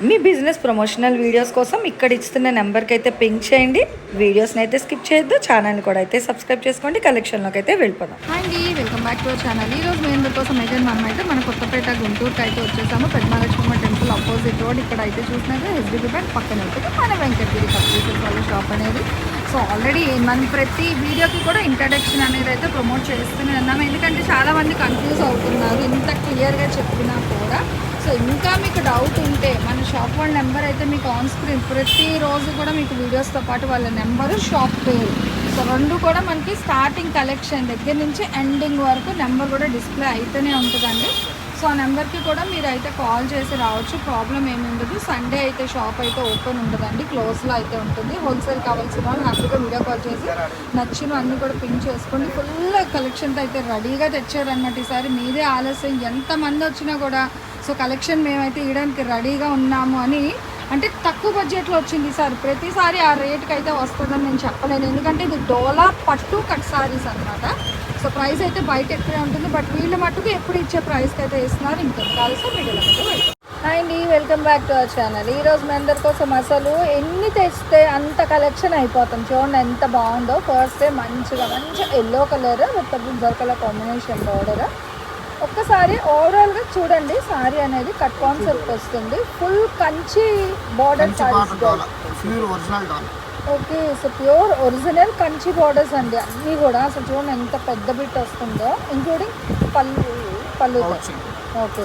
మీ business promotional videos కోసం ఇక్కడ ఇస్తున్న నెంబర్కి అయితే పింక్ చేయండి. వీడియోస్ని అయితే స్కిప్ చేయొద్దు. ఛానల్ని కూడా అయితే సబ్స్క్రైబ్ చేసుకోండి. కలెక్షన్లోకి అయితే వెళ్ళిపోదాం. అండి, welcome back to our channel. ఈ రోజు మేము కోసం అగైన్ మనం అయితే మన కొత్తపేట గుంటూరుకి అయితే వచ్చేసాము. Peddamahalakshmamma temple opposite road. ఇక్కడ అయితే చూసినాక హెచ్డిబి బ్యాంక్ పక్కన ఉంటుంది మన వెంకటగిరి కప్లీసెస్ వాళ్ళ షాప్ అనేది. సో ఆల్రెడీ మనం ప్రతి వీడియోకి కూడా ఇంట్రడక్షన్ అనేది అయితే ప్రమోట్ చేస్తూనే ఉన్నాము. ఎందుకంటే చాలామంది కన్ఫ్యూజ్ అవుతున్నారు ఇంత క్లియర్గా చెప్పినా కూడా. సో ఇంకా మీకు డౌట్ ఉంటే మన షాప్ వాళ్ళ నెంబర్ అయితే మీకు ఆన్ స్క్రీన్ ప్రతిరోజు కూడా మీకు వీడియోస్తో పాటు వాళ్ళ నెంబరు, షాప్ పేరు, సో రెండు కూడా మనకి స్టార్టింగ్ కలెక్షన్ దగ్గర నుంచి ఎండింగ్ వరకు నెంబర్ కూడా డిస్ప్లే అయితేనే ఉంటుందండి. సో ఆ నెంబర్కి కూడా మీరు అయితే కాల్ చేసి రావచ్చు, ప్రాబ్లం ఏమి ఉండదు. సండే అయితే షాప్ అయితే ఓపెన్ ఉండదండి, క్లోజ్లో అయితే ఉంటుంది. హోల్సేల్ కావాల్సిన వాళ్ళు హ్యాపీగా వీడియో కాల్ చేసి నచ్చిన అన్నీ కూడా పిన్ చేసుకోండి. ఫుల్ కలెక్షన్తో అయితే రెడీగా తెచ్చారన్నమాట. ఈసారి మీదే ఆలస్యం, ఎంతమంది వచ్చినా కూడా సో కలెక్షన్ మేమైతే ఇవ్వడానికి రెడీగా ఉన్నాము అని, అంటే తక్కువ బడ్జెట్లో వచ్చింది సార్. ప్రతిసారి ఆ రేట్కి అయితే వస్తుందని నేను చెప్పలేను, ఎందుకంటే ఇది డోలా పట్టు కట్ సారీస్ అనమాట. సో ప్రైస్ అయితే బయట ఎక్కువే ఉంటుంది, బట్ వీళ్ళ మట్టుకు ఎప్పుడు ఇచ్చే ప్రైస్కి అయితే ఇస్తున్నారు. ఇంకొక కాల్సి వీడియోలో అండి, welcome back to our channel. ఈరోజు మీ అందరి కోసం అసలు ఎన్ని తెస్తే అంత కలెక్షన్ అయిపోతాం. చూడండి ఎంత బాగుందో. ఫస్ట్ డే మంచి yellow colour with brinjal colour combination border. ఒక్కసారి ఓవరాల్గా చూడండి, సారీ అనేది కట్ కాన్సెప్ట్ వస్తుంది. Full Kanchi border saris. Okay, so pure original Kanchi borders అండి అన్నీ కూడా. అసలు చూడండి ఎంత పెద్ద బిట్ వస్తుందో, ఇంక్లూడింగ్ పళ్ళు. ఓకే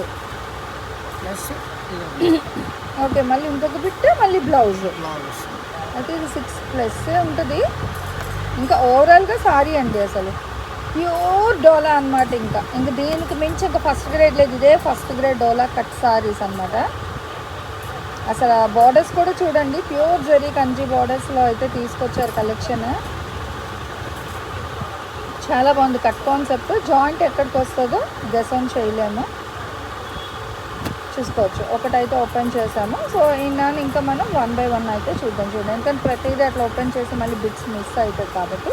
ఓకే, మళ్ళీ ఇంకొక బిట్, మళ్ళీ బ్లౌజ్. అయితే ఇది 6+ ఉంటుంది. ఇంకా ఓవరాల్గా సారీ అండి అసలు ప్యూర్ డోలా అనమాట. ఇంకా దీనికి మించి ఇంకా ఫస్ట్ గ్రేడ్ లేదు. ఇదే ఫస్ట్ గ్రేడ్ డోలా కట్ సారీస్ అనమాట. అసలు బార్డర్స్ కూడా చూడండి, ప్యూర్ జరీ కంచి బార్డర్స్లో అయితే తీసుకొచ్చారు కలెక్షన్. చాలా బాగుంది కట్ కాన్సెప్ట్. జాయింట్ ఎక్కడికి వస్తుందో గెసన్ చేయలేము, చూసుకోవచ్చు. ఒకటైతే ఓపెన్ చేసాము. సో ఇంకా మనం 1 by 1 అయితే చూడండి. ఎందుకంటే ప్రతిదీ అట్లా ఓపెన్ చేసి మళ్ళీ బిట్స్ మిస్ అవుతుంది కాబట్టి.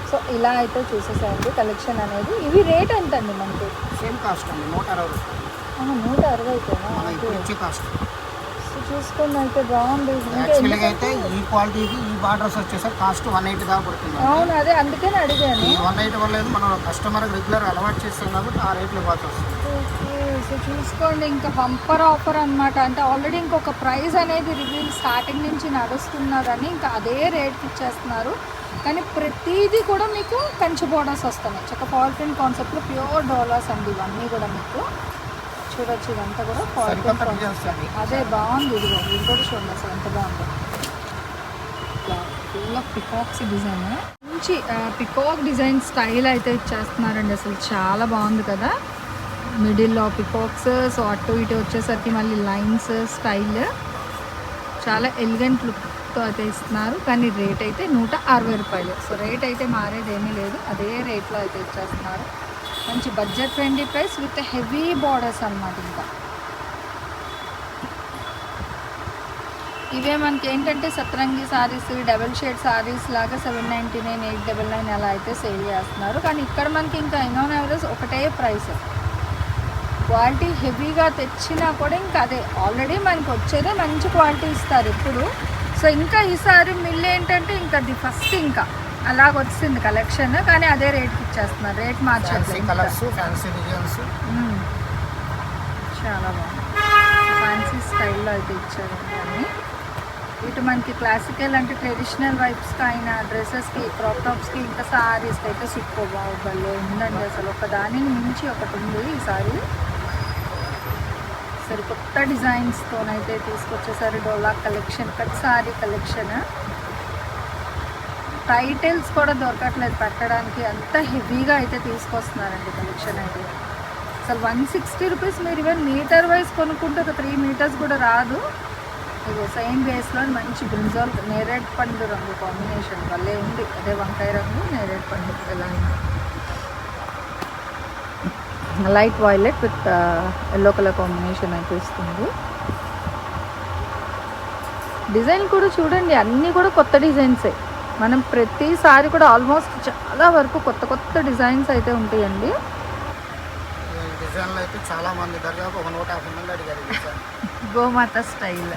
సో ఇలా అయితే చూసేసాయండి కలెక్షన్ అనేది. ఇవి రేట్ ఎంత అండి మనకి? సేమ్ కాస్ట్ అండి, 160. 160 సో చూసుకోండి, అయితే బాగుంది. అయితే ఈ క్వాలిటీకి ఈ బార్డర్స్ వచ్చేసరికి కాస్ట్ 180 దాకా పడుతుంది. అవును, అదే అందుకని అడిగాను. ఈ 180 వల్ల మనం కస్టమర్ రెగ్యులర్ అలవాటు చేస్తాం కాబట్టి ఆ రేట్లో బాగా వస్తుంది. ఓకే, సో చూసుకోండి, ఇంకా బంపర్ ఆఫర్ అనమాట. అంటే ఆల్రెడీ ఇంకొక ప్రైస్ అనేది రివ్యూల్ స్టార్టింగ్ నుంచి నడుస్తున్నదని ఇంకా అదే రేట్కి ఇచ్చేస్తున్నారు. కానీ ప్రతిదీ కూడా మీకు కంచి బోర్డర్స్ వస్తున్నాయి. చక్క ఫాల్ ప్రింట్ కాన్సెప్ట్లో ప్యూర్ డోలాస్ అండి ఇవన్నీ కూడా. మీకు చూడొచ్చు, ఇదంతా కూడా ఫాల్ ప్రింట్. అదే బాగుంది. ఇది కూడా చూడండి అసలు ఎంత బాగుంది. ఫుల్ ఆఫ్ పికాక్స్ డిజైన్, మంచి పికాక్ డిజైన్ స్టైల్ అయితే ఇచ్చేస్తున్నారండి. అసలు చాలా బాగుంది కదా. మిడిల్లో పికాక్స్, సో అటు ఇటు వచ్చేసరికి మళ్ళీ లైన్స్ స్టైల్, చాలా ఎలిగెంట్ లుక్తో అయితే ఇస్తున్నారు. కానీ రేట్ అయితే 160 రూపాయలు. సో రేట్ అయితే మారేది ఏమీ లేదు, అదే రేట్లో అయితే ఇచ్చేస్తున్నారు. మంచి budget friendly price with heavy borders అనమాట. ఇంకా ఇవే మనకి ఏంటంటే సత్రంగి సారీస్, డబల్ షేడ్ సారీస్ లాగా 799, 899 అలా అయితే సేల్ చేస్తున్నారు. కానీ ఇక్కడ మనకి ఇంకా ఎన్నోన్ యావరేజ్ ఒకటే ప్రైస్. క్వాలిటీ హెవీగా తెచ్చినా కూడా ఇంకా అదే ఆల్రెడీ మనకి వచ్చేదే మంచి క్వాలిటీ ఇస్తారు ఎప్పుడు. సో ఇంకా ఈసారి మిల్ ఏంటంటే ఇంకా అది ఫస్ట్ ఇంకా అలాగ వచ్చింది కలెక్షన్, కానీ అదే రేట్కి ఇచ్చేస్తున్నారు. రేట్ మార్చారు. చాలా బాగుంది, ఫ్యాన్సీ స్టైల్లో అయితే ఇచ్చారు. కానీ ఇటు మనకి క్లాసికల్ అంటే ట్రెడిషనల్ వైబ్స్కి అయిన డ్రెస్సెస్కి, క్రాప్ టాప్స్కి, ఇంకా సారీస్కి అయితే సూపర్ బాగుంది ఉందండి. అసలు ఒక దానిని మించి ఒకటి ఉంది ఈసారి. సరే కొత్త డిజైన్స్తోనైతే తీసుకొచ్చేసారు డోలా collection, cut sari collection. Titles కూడా దొరకట్లేదు పెట్టడానికి, అంత హెవీగా అయితే తీసుకొస్తున్నారండి కలెక్షన్ అయితే. అసలు 160 రూపీస్ మీరు ఈవెన్ మీటర్ వైజ్ కొనుక్కుంటే ఒక 3 మీటర్స్ కూడా రాదు. ఇది సేమ్ బేస్లో మంచి బ్రింజాల్ నేరేడ్ పండు రంగు కాంబినేషన్ వల్లే ఉంది. అదే వంకాయ రంగు నేరేడ్ పండు ఎలా ఉంది. Light violet with yellow colour combination అయితే ఇస్తుంది. డిజైన్ కూడా చూడండి, అన్నీ కూడా కొత్త డిజైన్సే. మనం ప్రతిసారి కూడా ఆల్మోస్ట్ చాలా వరకు కొత్త కొత్త డిజైన్స్ అయితే ఉంటాయండి. డిజైన్లో అయితే చాలా మంది దాదాపు 150 మంది అడిగారు. గోమాత style,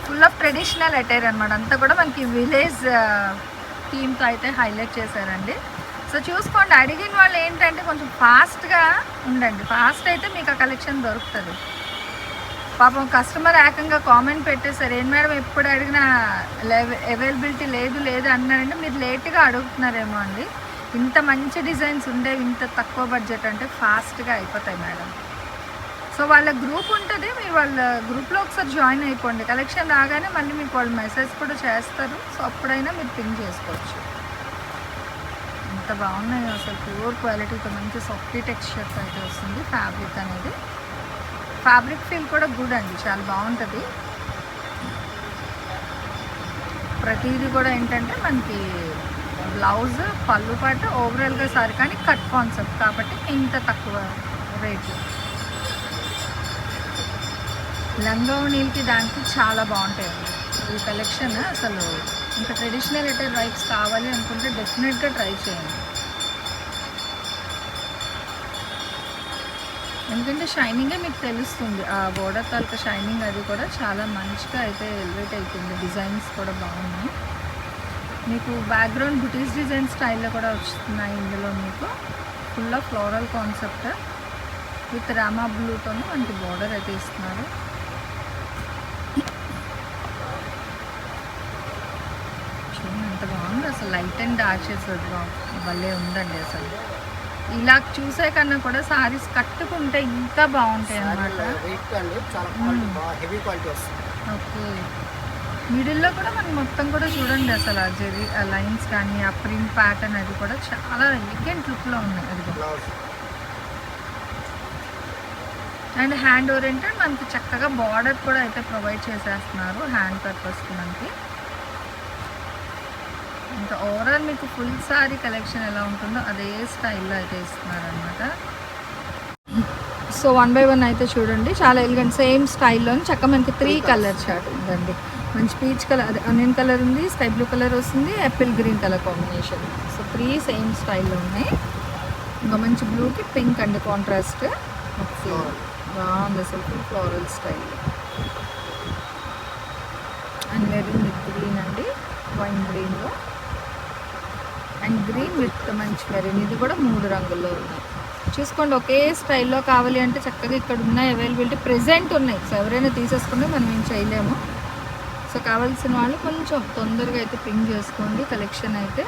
full of traditional attire అనమాట. అంతా కూడా మనకి విలేజ్ థీమ్తో అయితే హైలైట్ చేశారండి. సో చూసుకోండి, అడిగిన వాళ్ళు ఏంటంటే కొంచెం ఫాస్ట్గా ఉండండి. ఫాస్ట్ అయితే మీకు ఆ కలెక్షన్ దొరుకుతుంది. పాపం కస్టమర్ ఏకంగా కామెంట్ పెట్టేశారు, ఏం మేడం ఎప్పుడు అడిగినా అవైలబిలిటీ లేదు అన్నారంటే మీరు లేట్గా అడుగుతున్నారేమో అండి. ఇంత మంచి డిజైన్స్ ఉండేవి ఇంత తక్కువ బడ్జెట్ అంటే ఫాస్ట్గా అయిపోతాయి మేడం. సో వాళ్ళ గ్రూప్ ఉంటుంది, మీరు వాళ్ళ గ్రూప్లో ఒకసారి జాయిన్ అయిపోండి. కలెక్షన్ రాగానే మళ్ళీ మీకు వాళ్ళు మెసేజ్ కూడా చేస్తారు. సో అప్పుడైనా మీరు పింక్ చేసుకోవచ్చు. ఎంత బాగున్నాయో అసలు, ప్యూర్ క్వాలిటీతో మంచి సాఫ్టీ టెక్స్చర్తో అయితే వస్తుంది ఫ్యాబ్రిక్ అనేది. ఫ్యాబ్రిక్ ఫీల్ కూడా గుడ్ అండి, చాలా బాగుంటుంది. ప్రతిదీ కూడా ఏంటంటే మనకి బ్లౌజ్ పళ్ళు పాటు ఓవరాల్గా సారీ కానీ కట్ కాన్సెప్ట్ కాబట్టి ఇంత తక్కువ రేట్లు. లంగావణీలకి దానికి చాలా బాగుంటాయండి ఈ కలెక్షన్. అసలు ఇంకా ట్రెడిషనల్ అటైర్ వైబ్స్ కావాలి అనుకుంటే డెఫినెట్గా ట్రై చేయండి. ఎందుకంటే షైనింగే మీకు తెలుస్తుంది, ఆ బోర్డర్ తాలూకా షైనింగ్ అది కూడా చాలా మంచిగా అయితే ఎలివేట్ అవుతుంది. డిజైన్స్ కూడా బాగున్నాయి. మీకు బ్యాక్గ్రౌండ్ బుటీస్ డిజైన్ స్టైల్లో కూడా వస్తున్నాయి ఇందులో. మీకు full of floral concept with Rama బ్లూతో మనకి బోర్డర్ అయితే ఇస్తున్నారు. చూడండి ఎంత బాగుంది అసలు, లైట్ అండ్ డార్క్ షేడ్స్ భలే ఉందండి అసలు. ఇలా చూసే కన్నా కూడా సారీస్ కట్టుకుంటే ఇంకా బాగుంటాయి అన్నమాట. ఓకే, మిడిల్లో కూడా మనకి మొత్తం కూడా చూడండి అసలు ఆ జెరీ ఆ లైన్స్ కానీ ఆ ప్రింట్ ప్యాటర్న్ అది కూడా చాలా ఎలిగెంట్ లుక్లో ఉన్నాయి. అది అండ్ హ్యాండ్ ఓరియంటెడ్ మనకి చక్కగా బార్డర్ కూడా అయితే ప్రొవైడ్ చేసేస్తున్నారు హ్యాండ్ పర్పస్కి మనకి. ఇంకా ఓవరాల్ మీకు ఫుల్ సారీ కలెక్షన్ ఎలా ఉంటుందో అదే స్టైల్లో అయితే ఇస్తున్నారు అనమాట. సో 1 by 1 అయితే చూడండి, చాలా ఎలిగెంట్ సేమ్ స్టైల్లో చక్కగా మనకి 3 కలర్ చార్ట్ ఉందండి. మంచి పీచ్ కలర్, అదే అనియన్ కలర్ ఉంది, స్కై బ్లూ కలర్ వస్తుంది, Apple green colour combination. So 3 same స్టైల్లో ఉన్నాయి. ఇంకా మంచి బ్లూకి పింక్ అండి కాంట్రాస్ట్. బాగుంది అసలు, floral style. And maroon with green అండి, వైన్ గ్రీన్లో అండ్ గ్రీన్ విత్ మంచి మెరూన్. ఇది కూడా 3 రంగుల్లో ఉన్నాయి. చూసుకోండి, ఒకే స్టైల్లో కావాలి అంటే చక్కగా ఇక్కడ ఉన్నాయి, అవైలబిలిటీ ప్రెజెంట్ ఉన్నాయి. సో ఎవరైనా తీసేసుకుంటే మనం ఏం చేయలేము. సో కావాల్సిన వాళ్ళు కొంచెం తొందరగా అయితే పింక్ చేసుకోండి. కలెక్షన్ అయితే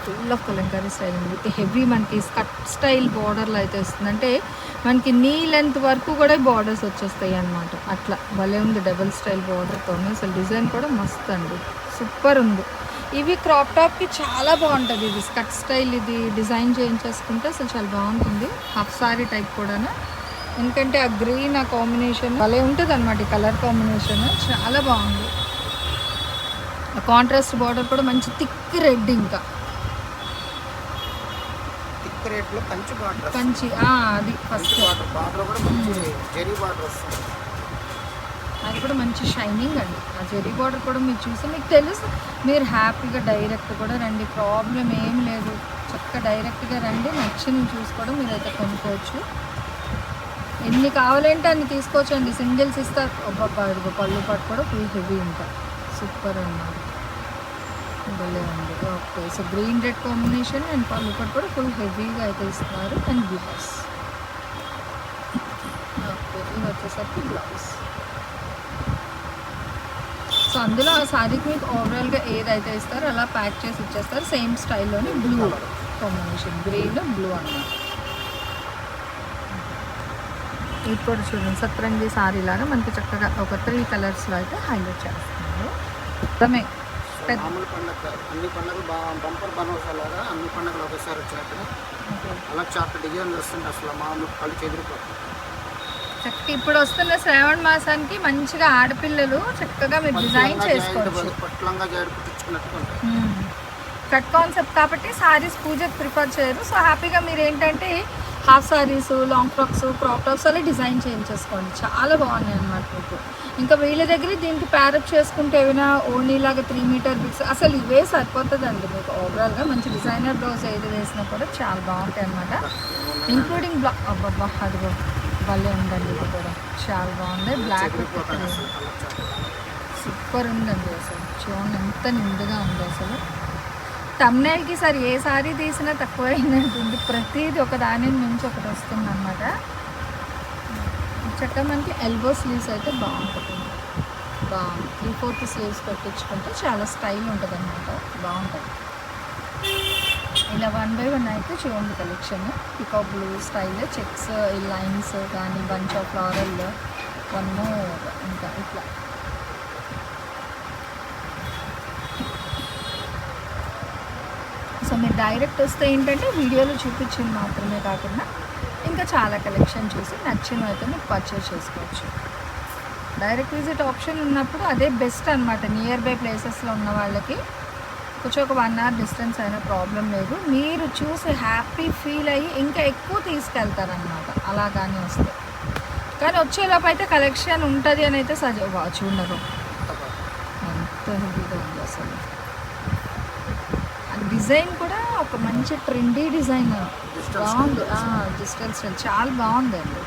full of Kalamkari style with heavy మనకి కట్ స్టైల్ బార్డర్లో అయితే వస్తుంది. అంటే మనకి నీ లెంత్ వరకు కూడా బార్డర్స్ వచ్చేస్తాయి అన్నమాట. అట్లా భలే ఉంది డబుల్ స్టైల్ బార్డర్తో. అసలు డిజైన్ కూడా మస్త్ అండి, సూపర్ ఉంది. ఇవి క్రాప్ టాప్కి చాలా బాగుంటుంది. ఇది కట్ స్టైల్ ఇది డిజైన్ చేయించేసుకుంటే అసలు చాలా బాగుంటుంది. హాఫ్ సారీ టైప్ కూడా, ఎందుకంటే ఆ గ్రీన్ ఆ కాంబినేషన్ భలే ఉంటుంది అనమాట. ఈ కలర్ కాంబినేషన్ చాలా బాగుంది. ఆ కాంట్రాస్ట్ బార్డర్ కూడా మంచి థిక్ రెడ్, ఇంకా కంచి అది ఫస్ట్ అది కూడా మంచి షైనింగ్ అండి. ఆ జెరీ బార్డర్ కూడా మీరు చూసి మీకు తెలుసు, మీరు హ్యాపీగా డైరెక్ట్ కూడా రండి, ప్రాబ్లం ఏం లేదు. చక్కగా డైరెక్ట్గా రండి, నచ్చిన చూసుకోవడం మీరైతే కొనుక్కోవచ్చు. ఎన్ని కావాలంటే అన్ని తీసుకోవచ్చండి, సింగిల్స్ ఇస్తారు. ఒబ్బబ్బా ఇదిగో పళ్ళు పట్టు కూడా ఫుల్ హెవీ, ఇంకా సూపర్ అన్నమాట. భలే ఉంది. Okay, so green red combination and పళ్ళు పట్టు కూడా ఫుల్ హెవీగా అయితే ఇస్తున్నారు. అండ్ బ్లౌజ్ ఓకే, ఇది వచ్చేసరికి బ్లౌజ్. సో అందులో ఆ శారీకి మీకు ఓవరాల్గా ఏదైతే ఇస్తారో అలా ప్యాక్ చేసి ఇచ్చేస్తారు. సేమ్ స్టైల్లోనే బ్లూ కాంబినేషన్, గ్రీన్ బ్లూ అన్నమాట. ఇది కూడా చూడండి, సత్రంగి సారీ లాగా మనకి చక్కగా ఒక 3 కలర్స్లో అయితే హైలైట్ చేస్తున్నారు. మొత్తమే మామూలు పండుగ అన్ని పండుగలు బంపర్ బనోసాలాగా అన్ని పండుగలు ఒకసారి వచ్చినట్టుగా అలా చార్ట్ డిజైన్లు వస్తుంది. అసలు మామూలు కళ్ళు చెదిరిపోతుంది. చక్కగా ఇప్పుడు వస్తున్న శ్రావణ మాసానికి మంచిగా ఆడపిల్లలు చక్కగా మీరు డిజైన్ చేసుకోవచ్చు. పట్లంగా జరుపుకున్నట్టుగా కట్ కాన్సెప్ట్ కాబట్టి సారీస్ పూజకు ప్రిఫర్ చేయరు. సో హ్యాపీగా మీరు ఏంటంటే half saris, long frocks, crop tops అలా డిజైన్ చేయించేసుకోండి. చాలా బాగున్నాయి అన్నమాట మీకు. ఇంకా వీళ్ళ దగ్గర దీనికి ప్యారప్ చేసుకుంటే ఏమైనా ఓనీలాగా 3 మీటర్ బిక్స్ అసలు ఇవే సరిపోతుందండి మీకు. ఓవరాల్గా మంచి డిజైనర్ బ్లౌజ్ ఏది వేసినా కూడా చాలా బాగుంటాయి అన్నమాట. ఇంక్లూడింగ్ అబ్బబ్బా అదిగో భలే ఉందండి ఇది కూడా చాలా బాగుంది. బ్లాక్ చెదిరిపోతాయి అసలు కలర్ చార్ట్. సూపర్ ఉందండి అసలు. చూడండి ఎంత నిండుగా ఉంది అసలు. తమ్నైల్కి సార్ ఏ సారీ తీసినా తక్కువ అయినట్టుంది. ప్రతిదీ ఒక దాని నుంచి ఒకటి వస్తుంది అనమాట. చక్కగా మనకి ఎల్బో స్లీవ్స్ అయితే బాగుంటుంది. బాగుంది. 3/4 స్లీవ్స్ పెట్టించుకుంటే చాలా స్టైల్ ఉంటుంది అనమాట. బాగుంటుంది. ఇలా 1 by 1 అయితే చూడండి collection. Peacock blue style, checks, lines కానీ, bunch of floral, one more, ఇంకా ఇట్లా సో మీరు డైరెక్ట్ వస్తే ఏంటంటే వీడియోలో చూపించింది మాత్రమే కాకుండా ఇంకా చాలా కలెక్షన్ చూసి నచ్చినవి అయితే మీకు పర్చేస్ చేసుకోవచ్చు. డైరెక్ట్ విజిట్ ఆప్షన్ ఉన్నప్పుడు అదే బెస్ట్ అనమాట. నియర్ బై ప్లేసెస్లో ఉన్న వాళ్ళకి కొంచెం ఒక 1 hour డిస్టెన్స్ అయినా ప్రాబ్లం లేదు. మీరు చూసి హ్యాపీ ఫీల్ అయ్యి ఇంకా ఎక్కువ తీసుకెళ్తారనమాట అలా కానీ వస్తే. కానీ వచ్చేలోపు అయితే కలెక్షన్ ఉంటుంది అని అయితే చూడరు. ఎంత హెవీగా ఉంది అసలు. డిజైన్ కూడా ఒక మంచి ట్రెండీ డిజైన్ బాగుంది. డిజిటల్ స్టైల్ చాలా బాగుందండి.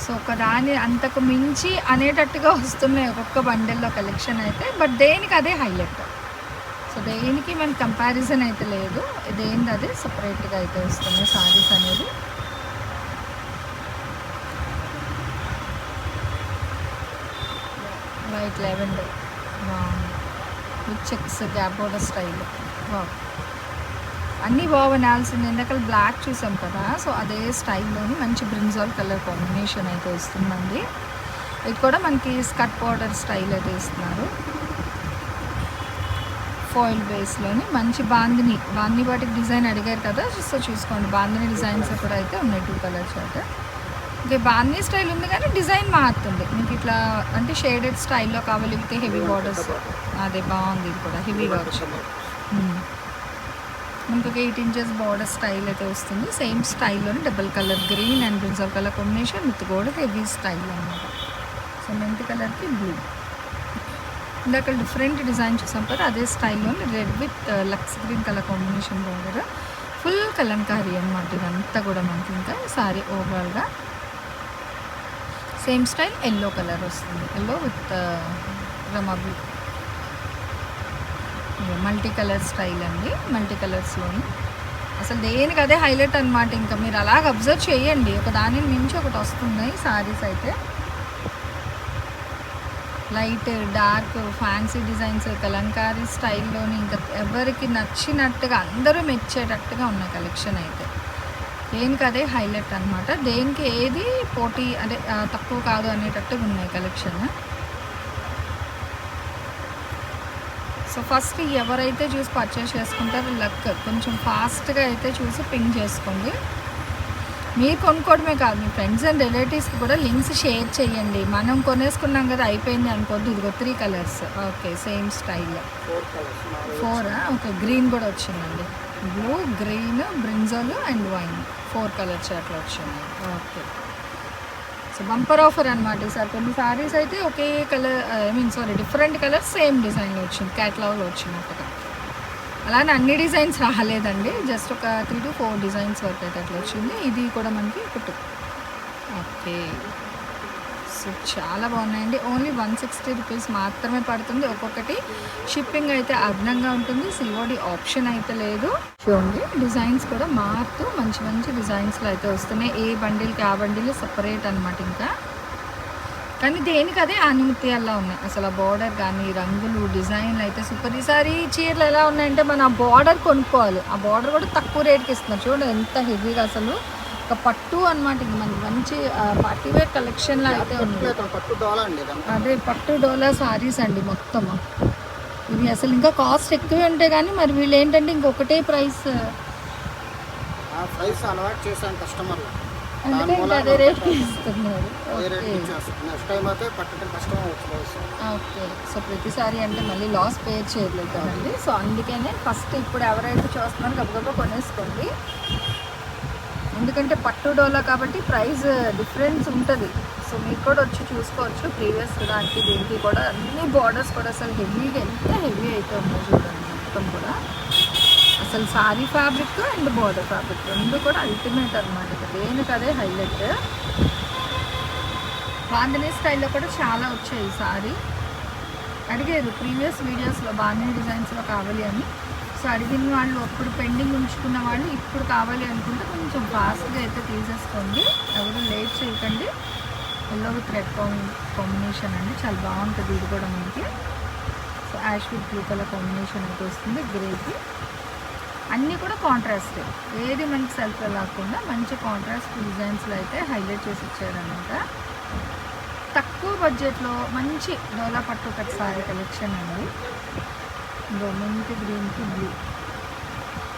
సో ఒకదాని అంతకు మించి అనేటట్టుగా వస్తున్నాయి ఒక్కొక్క బండిల్లో కలెక్షన్ అయితే. బట్ దేనికి అదే హైలైట్. సో దేనికి మన కంపారిజన్ అయితే లేదు. దేనికి అదే సపరేట్గా అయితే వస్తున్నాయి సారీస్ అనేది. వైట్ లెవెండర్ బాగుంది with checks, gap border style. అన్నీ బాగునాల్సింది. ఇందాక బ్లాక్ చూసాం కదా, సో అదే స్టైల్లోని మంచి బ్రింజాల్ కలర్ కాంబినేషన్ అయితే వస్తుందండి. ఇది కూడా మనకి స్కర్ట్ బార్డర్ స్టైల్ అయితే ఇస్తున్నారు. ఫాయిల్ బేస్లోని మంచి బాందిని వాటికి డిజైన్ అడిగారు కదా, సో చూసుకోండి. బాందిని డిజైన్స్ కూడా అయితే ఉన్నాయి 2 కలర్స్ అయితే. ఇంకా బాందిని స్టైల్ ఉంది కానీ డిజైన్ మారుతుంది మీకు. ఇట్లా అంటే షేడెడ్ స్టైల్లో కావాలితే హెవీ బార్డర్స్ అదే బాగుంది. ఇది కూడా హెవీగా వచ్చింది. మనకు ఒక 8 inches బార్డర్ స్టైల్ అయితే వస్తుంది. సేమ్ స్టైల్లోని double colour green and brinjal colour combination with కూడా హెవీ స్టైల్ అన్నమాట. సో మెంతి కలర్కి బ్లూ. ఇందాక డిఫరెంట్ డిజైన్ చూసాం కదా, అదే స్టైల్లోని రెడ్ విత్ లక్స్ green colour combination border. Full Kalamkari అన్నమాట ఇదంతా కూడా మనకి. ఇంకా సారీ ఓవరాల్గా సేమ్ స్టైల్ ఎల్లో కలర్ వస్తుంది. Yellow with Rama blue. Multi colour style అండి. మల్టీ కలర్స్లోని అసలు దేనికి అదే హైలైట్ అనమాట. ఇంకా మీరు అలాగ అబ్జర్వ్ చేయండి, ఒక దాని నుంచి ఒకటి వస్తున్నాయి సారీస్ అయితే. Light dark fancy designs Kalamkari స్టైల్లోని ఇంకా ఎవరికి నచ్చినట్టుగా అందరూ మెచ్చేటట్టుగా ఉన్న కలెక్షన్ అయితే. దేనికి అదే హైలైట్ అనమాట. దేనికి ఏది పోటీ అంటే తక్కువ కాదు అనేటట్టుగా ఉన్నాయి కలెక్షన్. సో ఫస్ట్ ఎవరైతే చూసి పర్చేస్ చేసుకుంటారో లక్ కొంచెం ఫాస్ట్గా అయితే చూసి పింక్ చేసుకోండి. మీరు కొనుక్కోవడమే కాదు, మీ ఫ్రెండ్స్ అండ్ రిలేటివ్స్కి కూడా లింక్స్ షేర్ చేయండి. మనం కొనేసుకున్నాం కదా అయిపోయింది అనుకోద్దు. ఇదిగో 3 colours. Okay same style 4 okay. Green కూడా వచ్చిందండి. Blue, green, brinjal and wine 4 colours అట్లా వచ్చింది. ఓకే. సో బంపర్ ఆఫర్ అనమాట ఈసారి. కొన్ని సారీస్ అయితే ఒకే కలర్ డిఫరెంట్ కలర్స్ సేమ్ డిజైన్లో వచ్చింది, క్యాటలాగ్లో వచ్చినట్టుగా. అలానే అన్ని డిజైన్స్ రాలేదండి, జస్ట్ ఒక 3 to 4 డిజైన్స్ వరకు అయితే అట్లా వచ్చింది. ఇది కూడా మనకి కుట్టు. ఓకే. సో చాలా బాగున్నాయండి. ఓన్లీ 160 రూపీస్ మాత్రమే పడుతుంది ఒక్కొక్కటి. షిప్పింగ్ అయితే అదనంగా ఉంటుంది. సిఓడి ఆప్షన్ అయితే లేదు. చూడండి డిజైన్స్ కూడా మారుతూ మంచి మంచి డిజైన్స్లో అయితే వస్తున్నాయి. ఏ బండిల్కి ఆ బండిల్ సపరేట్ అనమాట. ఇంకా కానీ దేనికి అదే ఆనిమిత్యాల్లో ఉన్నాయి. అసలు ఆ బార్డర్ కానీ రంగులు డిజైన్లు అయితే సూపర్. ఈసారి చీరలు ఎలా ఉన్నాయంటే మనం ఆ బార్డర్ కొనుక్కోవాలి. ఆ బార్డర్ కూడా తక్కువ రేట్కి ఇస్తున్నారు. చూడండి ఎంత హెవీగా అసలు. ఒక పట్టు అనమాట. ఇంక మనకి మంచి పార్టీవేర్ కలెక్షన్లో అయితే ఉంది. అదే పట్టు డోలా సారీస్ అండి మొత్తం. ఇవి అసలు ఇంకా కాస్ట్ ఎక్కువే ఉంటాయి కానీ మరి వీళ్ళు ఏంటంటే ఇంకొకటే ప్రైస్ అలవాటు చేశాను కస్టమర్లు. ఎందుకంటే అదే రేట్కి ఇస్తున్నారు. ఓకే. సో ప్రతిసారి అంటే మళ్ళీ లాస్ పే చేయలేదు కదండి. సో అందుకనే ఫస్ట్ ఇప్పుడు ఎవరైతే చూస్తున్నారో గబగబా కొనేసుకోండి. ఎందుకంటే పట్టు డోలా కాబట్టి ప్రైస్ డిఫరెన్స్ ఉంటుంది. సో మీకు కూడా వచ్చి చూసుకోవచ్చు. ప్రీవియస్ దానికి దీనికి కూడా అన్ని బార్డర్స్ కూడా అసలు హెవీగా ఎంత హెవీ అయితే ఉందో చూడండి. మొత్తం కూడా అసలు sorry fabric and border fabric రెండు కూడా అల్టిమేట్ అనమాట. దేనికి అదే హైలైట్. బాందినీ స్టైల్లో కూడా చాలా వచ్చాయి ఈసారి. అడిగారు ప్రీవియస్ వీడియోస్లో బాందినీ డిజైన్స్లో కావాలి అని. సో అడిగిన వాళ్ళు అప్పుడు పెండింగ్ ఉంచుకున్న వాళ్ళు ఇప్పుడు కావాలి అనుకుంటే కొంచెం ఫాస్ట్గా అయితే తీసేసుకోండి, ఎవరు లేట్ చేయకండి. ఎల్లో విత్ రెడ్ కాంబినేషన్ అండి, చాలా బాగుంటుంది ఇది కూడా మనకి. So ash with blue colour combination అయితే వస్తుంది, గ్రేకి. అన్నీ కూడా కాంట్రాస్ట్, ఏది మనకి సెల్ఫ్ లేకుండా మంచి కాంట్రాస్ట్ డిజైన్స్లో అయితే హైలైట్ చేసి ఇచ్చారనమాట. తక్కువ బడ్జెట్లో మంచి డోలా పట్టు కట్ సారీ కలెక్షన్ అండి. మింట్ గ్రీన్కి బ్లూ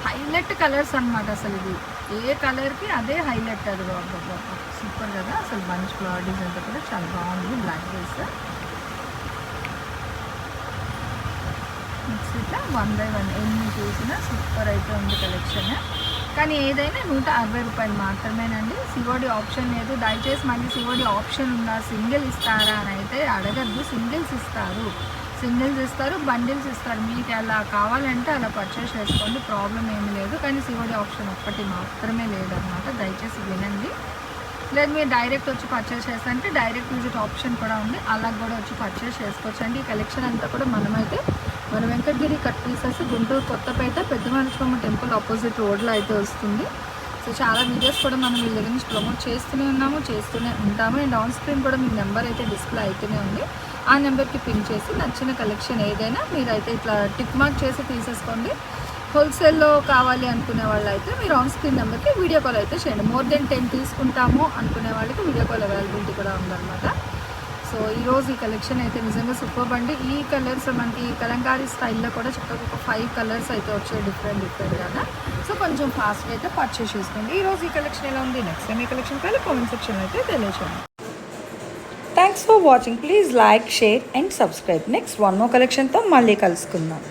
హైలైట్ కలర్స్ అనమాట. అసలు ఇది ఏ కలర్కి అదే హైలైట్. అది బాబా సూపర్ కదా అసలు. బంచ్ ఫ్లవర్ డిజైన్ కూడా చాలా బాగుంది, బ్లాక్ బేస్. నెక్స్ట్ ఇట్లా 1 by 1 ఎన్ని చూసినా సూపర్ అయితే ఉంది కలెక్షన్. కానీ ఏదైనా 160 రూపాయలు మాత్రమేనండి. సిఓడి ఆప్షన్ లేదు. దయచేసి మళ్ళీ సిఓడి ఆప్షన్ ఉందా, సింగిల్ ఇస్తారా అని అయితే అడగద్దు. సింగిల్స్ ఇస్తారు, బండిల్స్ ఇస్తారు. మీకు ఎలా కావాలంటే అలా పర్చేస్ చేసుకోండి, ప్రాబ్లం ఏమీ లేదు. కానీ సిఓడి ఆప్షన్ ఒక్కటి మాత్రమే లేదనమాట, దయచేసి వినండి. లేదు మీరు డైరెక్ట్ వచ్చి పర్చేస్ చేస్తారంటే డైరెక్ట్ విజిట్ ఆప్షన్ కూడా ఉంది, అలా కూడా వచ్చి పర్చేస్ చేసుకోవచ్చు అండి. ఈ కలెక్షన్ అంతా కూడా మనమైతే మన వెంకటగిరి కట్ పీసెస్ గుంటూరు కొత్తపేట పెద్దమనుష్కమ్మ టెంపుల్ ఆపోజిట్ రోడ్లో అయితే వస్తుంది. సో చాలా వీడియోస్ కూడా మనం వీళ్ళ దగ్గర నుంచి ప్రమోట్ చేస్తూనే ఉంటాము. అండ్ ఆన్ స్క్రీన్ కూడా మీకు నెంబర్ అయితే డిస్ప్లే అయితేనే ఉంది. ఆ నెంబర్కి పిన్ చేసి నచ్చిన కలెక్షన్ ఏదైనా మీరైతే ఇట్లా టిక్ మార్క్ చేసి తీసేసుకోండి. హోల్సేల్లో కావాలి అనుకునే వాళ్ళు అయితే మీరు ఆన్ స్క్రీన్ నెంబర్కి వీడియో కాల్ అయితే చేయండి. మోర్ దెన్ 10 తీసుకుంటాము అనుకునే వాళ్ళకి వీడియో కాల్ అవైలబిలిటీ కూడా ఉందన్నమాట. సో ఈరోజు ఈ కలెక్షన్ అయితే నిజంగా సూపర్ అండి. ఈ కలర్స్ మనకి కలంకారీ స్టైల్లో కూడా చక్కగా ఒక 5 కలర్స్ అయితే వచ్చాయి డిఫరెంట్గా. సో కొంచెం ఫాస్ట్గా అయితే పర్చేస్ చేసుకోండి. ఈరోజు ఈ కలెక్షన్ ఎలా ఉంది, నెక్స్ట్ టైం ఈ కలెక్షన్ పైన కామెంట్ సెక్షన్ అయితే తెలియచేయండి. Thanks for watching. Please like, share and subscribe. Next 1 more కలెక్షన్తో మళ్ళీ కలుసుకుందాం.